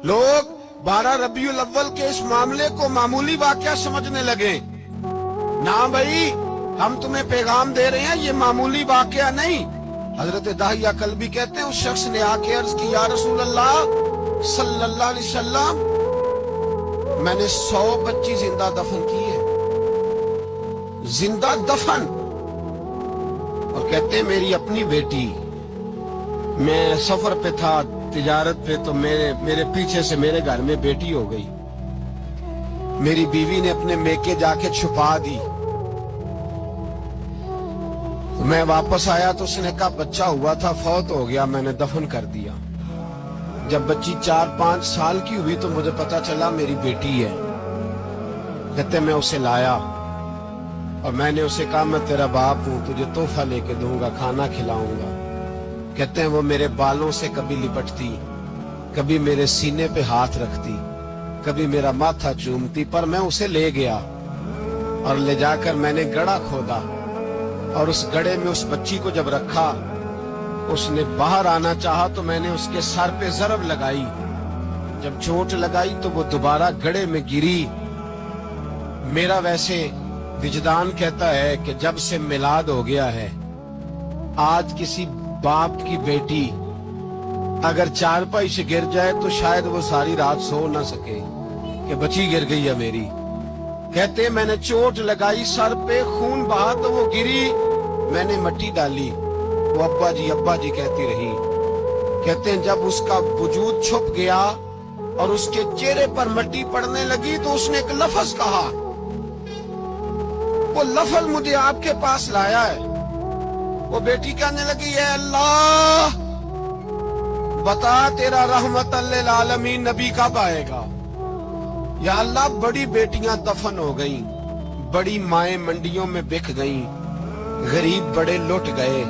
لوگ 12 ربیع الاول کے اس معاملے کو معمولی واقعہ سمجھنے لگے. نہ بھائی، ہم تمہیں پیغام دے رہے ہیں، یہ معمولی واقعہ نہیں. حضرت داہیہ کلبی کہتے ہیں اس شخص نے آ کے عرض کی، یا رسول اللہ صلی اللہ علیہ وسلم، میں نے 100 بچی زندہ دفن کی ہے. زندہ دفن. اور کہتے ہیں میری اپنی بیٹی، میں سفر پہ تھا تجارت پہ، تو میرے پیچھے سے میرے گھر میں بیٹی ہو گئی. میری بیوی نے اپنے میکے جا کے چھپا دی. میں واپس آیا تو اس نے کہا بچہ ہوا تھا، فوت ہو گیا، میں نے دفن کر دیا. جب بچی 4-5 سال کی ہوئی تو مجھے پتا چلا میری بیٹی ہے. کہتے میں اسے لایا اور میں نے اسے کہا میں تیرا باپ ہوں، تجھے تحفہ لے کے دوں گا، کھانا کھلاؤں گا. کہتے ہیں وہ میرے بالوں سے کبھی لپٹتی، کبھی میرے سینے پہ ہاتھ رکھتی، کبھی میرا ماتھا چومتی. پر میں اسے لے گیا اور لے جا کر میں نے گڑھا کھودا، اور اس گڑھے میں اس بچی کو جب رکھا، اس نے باہر آنا چاہا تو میں نے اس کے سر پہ ضرب لگائی. جب چوٹ لگائی تو وہ دوبارہ گڑھے میں گری. میرا ویسے وجدان کہتا ہے کہ جب سے میلاد ہو گیا ہے، آج کسی باپ کی بیٹی اگر چارپائی سے گر جائے تو شاید وہ ساری رات سو نہ سکے کہ بچی گر گئی ہے میری. کہتے ہیں میں نے چوٹ لگائی سر پہ، خون بہا تو وہ گری، میں نے مٹی ڈالی، وہ ابا جی کہتی رہی. کہتے ہیں جب اس کا وجود چھپ گیا اور اس کے چہرے پر مٹی پڑنے لگی تو اس نے ایک لفظ کہا. وہ لفظ مجھے آپ کے پاس لایا ہے. وہ بیٹی کہنے لگی، اے اللہ بتا تیرا رحمت للعالمین نبی کب آئے گا؟ یا اللہ بڑی بیٹیاں دفن ہو گئیں، بڑی مائیں منڈیوں میں بک گئیں، غریب بڑے لٹ گئے،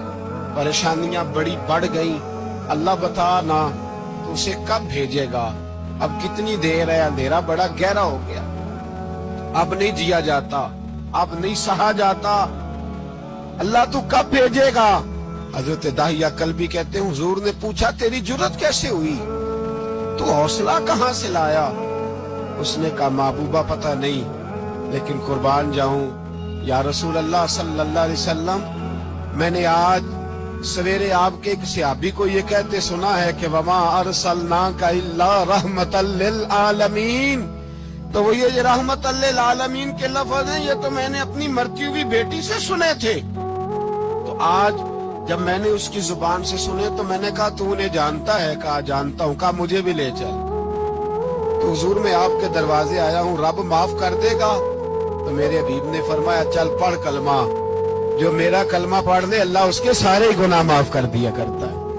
پریشانیاں بڑی بڑھ گئیں. اللہ بتا نا تو اسے کب بھیجے گا؟ اب کتنی دیر ہے، اندھیرا بڑا گہرا ہو گیا، اب نہیں جیا جاتا، اب نہیں سہا جاتا، اللہ تو کب بھیجے گا؟ حضرت داہیہ کلبی کہتے ہیں حضور نے پوچھا تیری جرت کیسے ہوئی، تو حوصلہ کہاں سے لایا؟ اس نے کہا محبوبہ پتہ نہیں، لیکن قربان جاؤں یا رسول اللہ صلی اللہ علیہ وسلم، میں نے آج سویرے آپ کے ایک صحابی کو یہ کہتے سنا ہے کہ وَمَا أَرْسَلْنَاكَ إِلَّا رَحْمَةً لِلْعَالَمِينَ. تو وہ یہ رحمت للعالمین کے لفظ ہیں، یہ تو میں نے اپنی مرتی ہوئی بیٹی سے سنے تھے. تو آج جب میں نے اس کی زبان سے سنے تو میں نے کہا تو انہیں جانتا ہے؟ کہا جانتا ہوں. کہا مجھے بھی لے چل. تو حضور میں آپ کے دروازے آیا ہوں، رب معاف کر دے گا؟ تو میرے حبیب نے فرمایا چل پڑھ کلمہ، جو میرا کلمہ پڑھ لے اللہ اس کے سارے گناہ معاف کر دیا کرتا ہے.